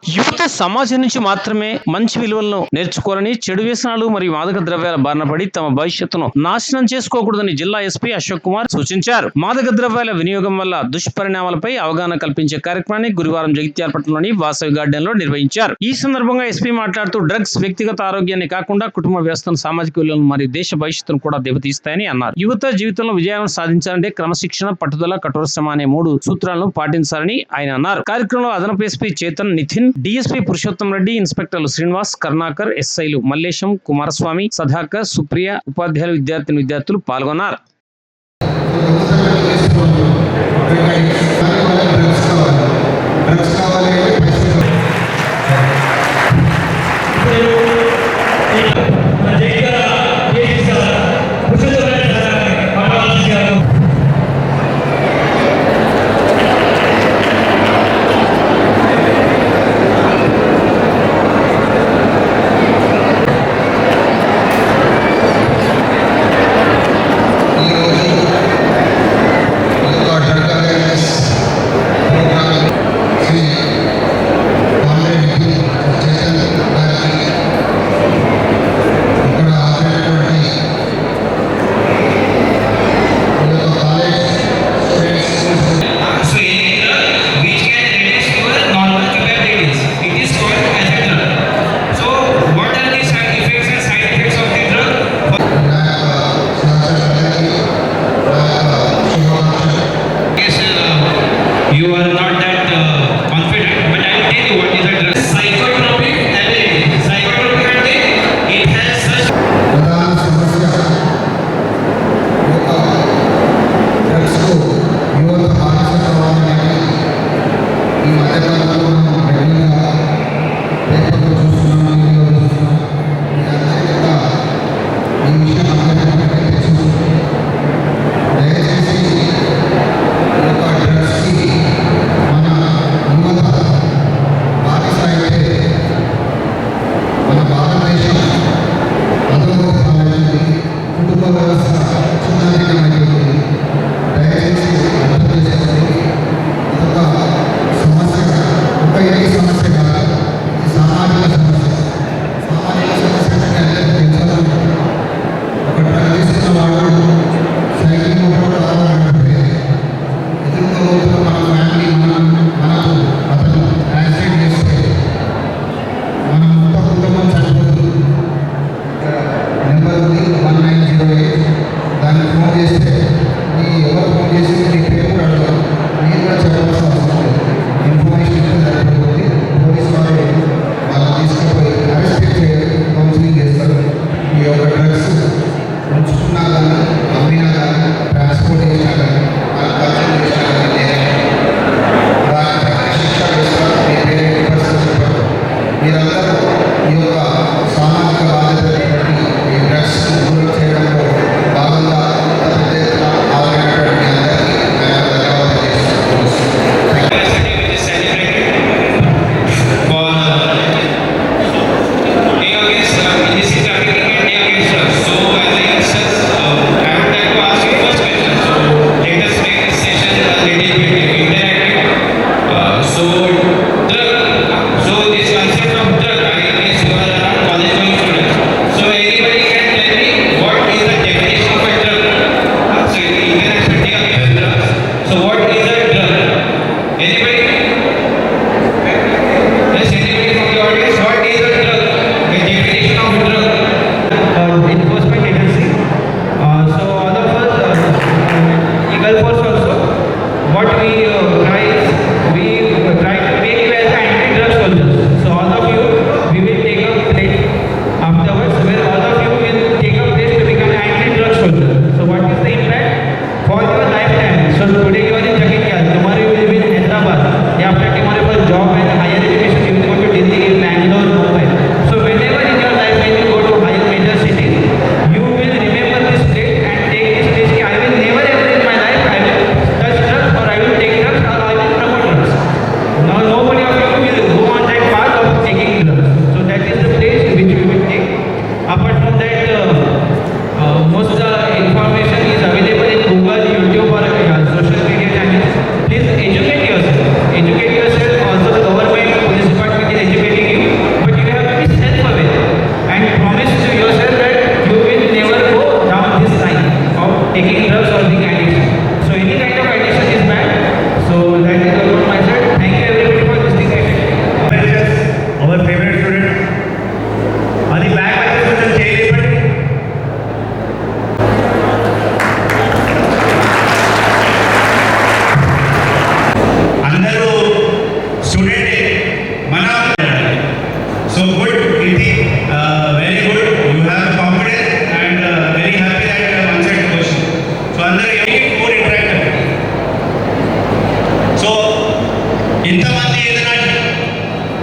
యువత సమాజం నుంచి మాత్రమే మంచి విలువలను నేర్చుకోవాలని, చెడు వ్యసనాలు మరియు మాదక ద్రవ్యాల బారిన పడి తమ భవిష్యత్తును నాశనం చేసుకోకూడదని జిల్లా ఎస్పీ అశోక్ కుమార్ సూచించారు. మాదక ద్రవ్యాల వినియోగం వల్ల దుష్పరిణామాలపై అవగాహన కల్పించే కార్యక్రమాన్ని గురువారం జగిత్యాల పట్టణంలోని వాసవి గార్డెన్ లో నిర్వహించారు. ఈ సందర్భంగా ఎస్పీ మాట్లాడుతూ డ్రగ్స్ వ్యక్తిగత ఆరోగ్యాన్ని కాకుండా కుటుంబ వ్యవస్థను, సామాజిక విలువలను మరియు దేశ భవిష్యత్తును కూడా దెబ్బతీస్తాయని అన్నారు. యువత జీవితంలో విజయాలను సాధించాలంటే క్రమశిక్షణ, పట్టుదల, కఠోర శ్రమ అనే 3 సూత్రాలను పాటించాలని ఆయన అన్నారు. కార్యక్రమంలో అదనపు ఎస్పీ చేతన్, నితిన్, డిఎస్పీ పురుషోత్తం రెడ్డి, ఇన్స్పెక్టర్లు శ్రీనివాస్, కరుణాకర్, ఎస్ఐలు మల్లేశం, కుమారస్వామి, సదాకర్, సుప్రియ, ఉపాధ్యాయులు, విద్యార్థులు పాల్గొన్నారు.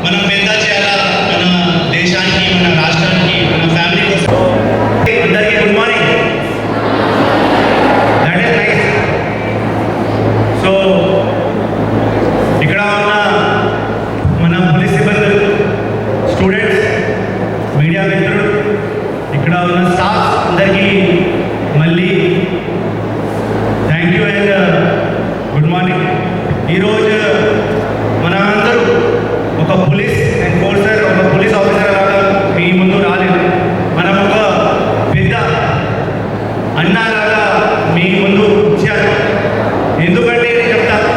మనం పెద్ద చేయాలా మన దేశానికి, మన రాష్ట్రానికి, మన ఫ్యామిలీ కోసం. అందరికీ good morning. That is nice. So ఇక్కడ ఉన్న మన పోలీస్ సిబ్బంది, స్టూడెంట్స్, మీడియా మిత్రులు, ఇక్కడ ఉన్న స్టాఫ్ అందరికీ మళ్ళీ thank you and good morning. ఈరోజు మనందరూ ఒక పోలీస్ ఎన్ఫోర్సర్, ఒక పోలీస్ ఆఫీసర్ లాగా మీ ముందు రాలేదు. మనం ఒక పెద్ద అన్నలాగా మీ ముందు వచ్చారు. ఎందుకంటే నేను చెప్తాను,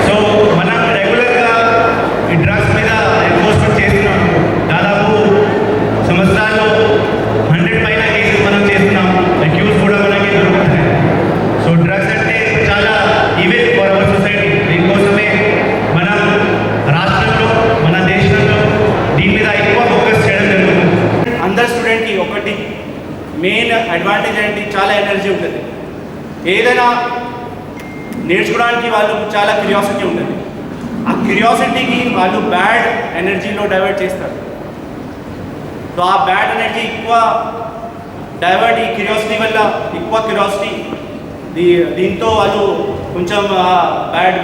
సో మనం రెగ్యులర్గా ఈ డ్రగ్స్ మీద ఎన్ఫోర్స్మెంట్ చేస్తున్నాం. దాదాపు సంవత్సరాలు 100 పైన కేసులు మనం చేస్తున్నాం. అక్యూజ్ కూడా మనకి దొరుకుతున్నాయి. సో డ్రగ్స్ అంటే చాలా ఈవెల్ ఫర్ అవర్ సొసైటీ. దీనికోసమే మనం రాష్ట్రంలో, మన దేశంలో దీని మీద ఎక్కువ ఫోకస్ చేయడం జరుగుతుంది. అందరు స్టూడెంట్కి ఒకటి మెయిన్ అడ్వాంటేజ్ ఏంటి, చాలా ఎనర్జీ ఉంటుంది. ఏదైనా నేర్చుకోవడానికి వాళ్ళకు చాలా క్యూరియాసిటీ ఉంటుంది. ఆ క్యూరియాసిటీకి వాళ్ళు బ్యాడ్ ఎనర్జీలో డైవర్ట్ చేస్తారు. సో ఆ బ్యాడ్ ఎనర్జీ ఎక్కువ డైవర్ట్, ఈ క్యూరియాసిటీ వల్ల ఎక్కువ క్యూరియాసిటీ, దీంతో వాళ్ళు కొంచెం బ్యాడ్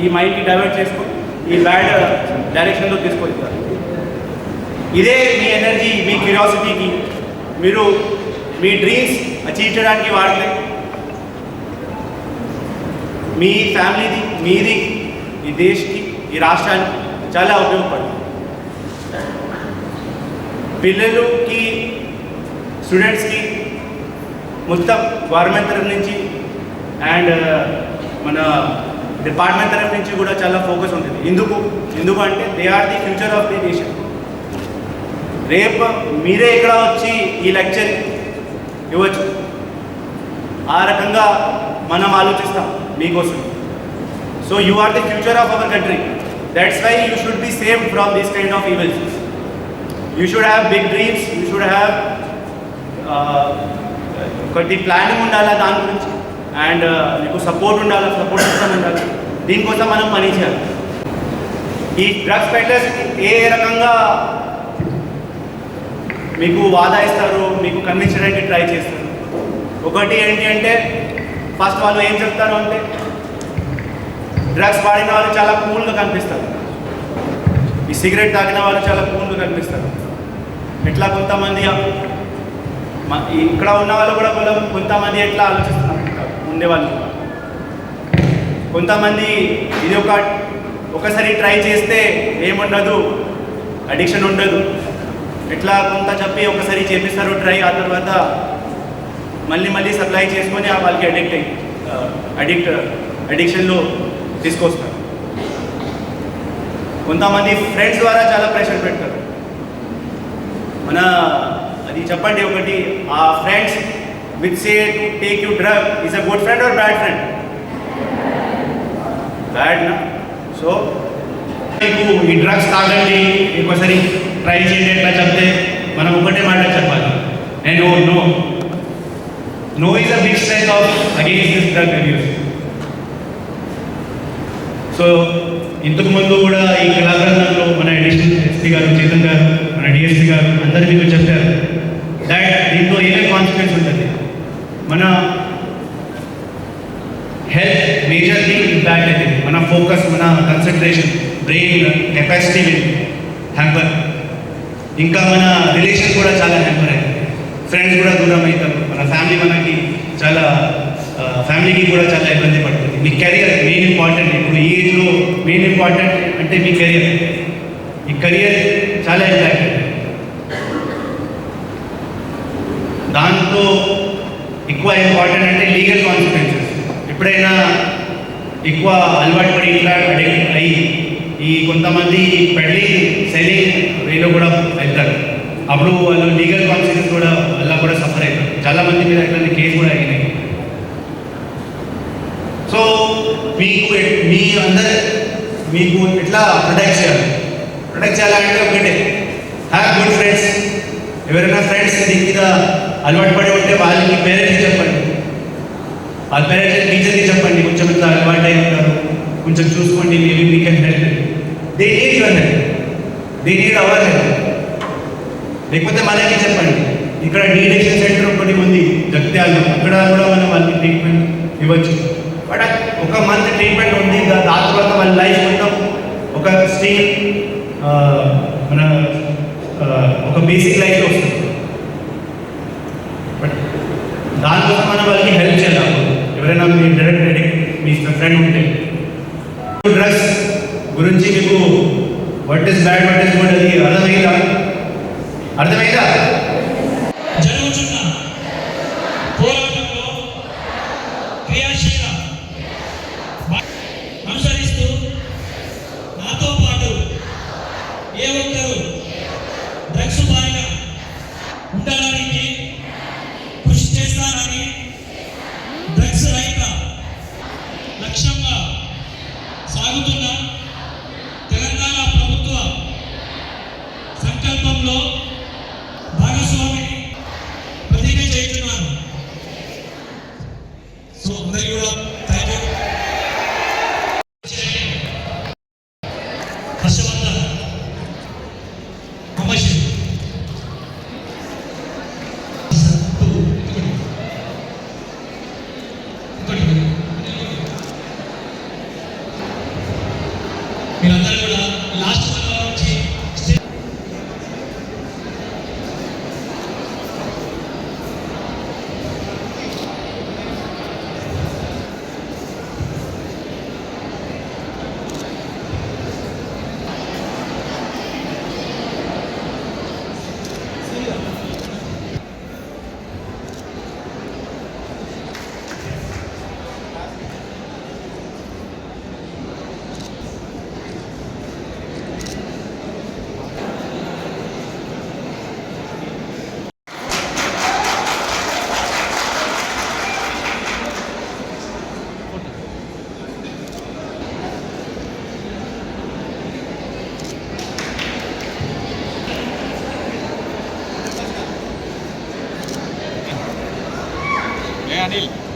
ఈ మైండ్కి డైవర్ట్ చేసుకొని ఈ బ్యాడ్ డైరెక్షన్లో తీసుకొస్తారు. ఇదే మీ ఎనర్జీ, మీ క్యూరియాసిటీకి మీరు మీ డ్రీమ్స్ అచీవ్ చేయడానికి వాడితే మీ ఫ్యామిలీది, మీది, ఈ దేశ్కి, ఈ రాష్ట్రానికి చాలా ఉపయోగపడుతుంది. పిల్లలకి, స్టూడెంట్స్కి మొత్తం గవర్నమెంట్ తరఫు నుంచి అండ్ మన డిపార్ట్మెంట్ తరఫు నుంచి కూడా చాలా ఫోకస్ ఉంటుంది. ఎందుకంటే they are the future of the nation. రేపు మీరే ఇక్కడ వచ్చి ఈ లెక్చర్ ఇవ్వచ్చు. ఆ రకంగా మనం ఆలోచిస్తాం మీకోసం. So you are the future of our country. That's why you should be saved from this kind of evils. You should have big dreams. You should have ఒకటి ప్లానింగ్ ఉండాలా దాని గురించి, అండ్ మీకు సపోర్ట్ ఉండాలి, సపోర్ట్ సిస్టమ్ ఉండాలి. దీనికోసం మనం పని చేయాలి. ఈ డ్రగ్స్ పెడ్లర్స్ ఏ రకంగా మీకు వాదా ఇస్తారు, మీకు కన్విన్స్ ట్రై చేస్తారు. ఒకటి ఏంటి అంటే, ఫస్ట్ వాళ్ళు ఏం చెప్తారు అంటే, డ్రగ్స్ వాడిన వాళ్ళు చాలా కూల్గా కనిపిస్తారు, ఈ సిగరెట్ తాగిన వాళ్ళు చాలా కూల్గా కనిపిస్తారు. ఎట్లా కొంతమంది ఇక్కడ ఉన్న వాళ్ళు కూడా కొంతమంది ఎట్లా ఆలోచిస్తున్నారు ఉండేవాళ్ళు. కొంతమంది ఇది ఒకసారి ట్రై చేస్తే ఏముండదు, అడిక్షన్ ఉండదు, ఎట్లా కొంత చెప్పి ఒకసారి చేపిస్తారు ట్రై, ఆ తర్వాత మళ్ళీ సప్లై చేసుకొని వాళ్ళకి అడిక్షన్లో తీసుకొస్తారు. కొంతమంది ఫ్రెండ్స్ ద్వారా చాలా ప్రెషర్ పెడతారు. అది చెప్పండి ఒకటి, ఆ friends with say to take you drug is a good friend or bad friend? Bad నా. సో మీకు ఈ డ్రగ్స్ తాగండి, ఇంకోసారి ట్రై చేయండి ఎట్లా చెప్తే మనం ఒకటే మాట చెప్పాలి, and no is a big strength of against this drug abuse. So ఇంతకుముందు కూడా ఈ కళాగ్రంథంలో మన అడిషనల్ ఎస్పీ గారు, చేతన్ గారు, మన డిఎస్పీ గారు అందరూ మీకు చెప్పారు దాట్ దీంతో ఏమేమి కాన్సిక్వెన్స్ ఉంటుంది. మన హెల్త్ మేజర్లీ ఇంపాక్ట్ అవుతుంది. మన ఫోకస్, మన కాన్సన్ట్రేషన్, బ్రెయిన్ కెపాసిటీ హ్యాంపర్. ఇంకా మన రిలేషన్ కూడా చాలా హ్యాంపర్ అవుతుంది. ఫ్రెండ్స్ కూడా దూరం అవుతారు. మన ఫ్యామిలీకి కూడా చాలా ఇబ్బంది పడుతుంది. మీ కెరియర్ మెయిన్ ఇంపార్టెంట్. ఇప్పుడు ఈ ఏజ్లో మెయిన్ ఇంపార్టెంట్ అంటే మీ కెరియర్. ఈ కెరియర్ చాలా ఇంపాక్ట్. దాంతో ఎక్కువ ఇంపార్టెంట్ అంటే లీగల్ కాన్సిక్వెన్సెస్. ఎప్పుడైనా ఎక్కువ అలవాటు పడి ఇట్లా అడిక్ట్ అయ్యి ఈ కొంతమంది పెళ్లింగ్, సెల్లింగ్ వేలో కూడా వెళ్తారు. అప్పుడు వాళ్ళు లీగల్ కాన్సిక్వెన్సెస్ కూడా అలా కూడా సఫర్ అవుతారు. చాలామంది మీద అట్లాంటి కేసు కూడా అయినాయి. సో మీకు ఎట్లా ప్రొటెక్ట్ చేయాలంటే ఒకటే, హ్యావ్ గుడ్ ఫ్రెండ్స్. ఎవరైనా ఫ్రెండ్స్ దీని మీద అలవాటు పడి ఉంటే వాళ్ళకి పేరెంట్స్కి చెప్పండి, వాళ్ళ పేరెంట్స్ టీచర్కి చెప్పండి, కొంచెం ఇట్లా అలవాటు అయి ఉంటారు, కొంచెం చూసుకోండి, maybe we can help. They need your help, they need hour help. లేకపోతే మనకి చెప్పండి, ఇక్కడ డీడెక్షన్ సెంటర్ ఒకటి ఉంది జగిత్యాలలో, అక్కడ కూడా మనం వాళ్ళకి ట్రీట్మెంట్ ఇవ్వచ్చు. బట్ ఒక మంత్ ట్రీట్మెంట్ ఉంది, దాని తర్వాత వాళ్ళ లైఫ్ మొత్తం ఒక స్టేట్ మన ఒక బేసిక్ లైఫ్లో వస్తుంది. బట్ దానికోసం మనం వాళ్ళకి హెల్ప్ చేయాలి. ఎవరైనా మీ డైరెక్ట్ మీ ఫ్రెండ్ ఉంటే డ్రగ్స్ గురించి మీకు what is bad what is good అది అర్థమైందా? జరుగుతున్న పోరాటంలో క్రియాశీల అనుసరిస్తూ నాతో పాటు ఏ ఒక్కరు డ్రగ్స్ బారిన ఉండడానికి కృషి చేస్తానని డ్రగ్స్ రహిత లక్ష్యంగా సాగుతున్న తెలంగాణ ప్రభుత్వ సంకల్పంలో భాగస్వామిని ప్రతిజ్ఞ చేస్తున్నాను. సో అందరికీ కూడా థ్యాంక్ యూ. హర్షవర్ధన్ మమేష్ మీరందరూ కూడా లాస్ట్ నుంచి Anil.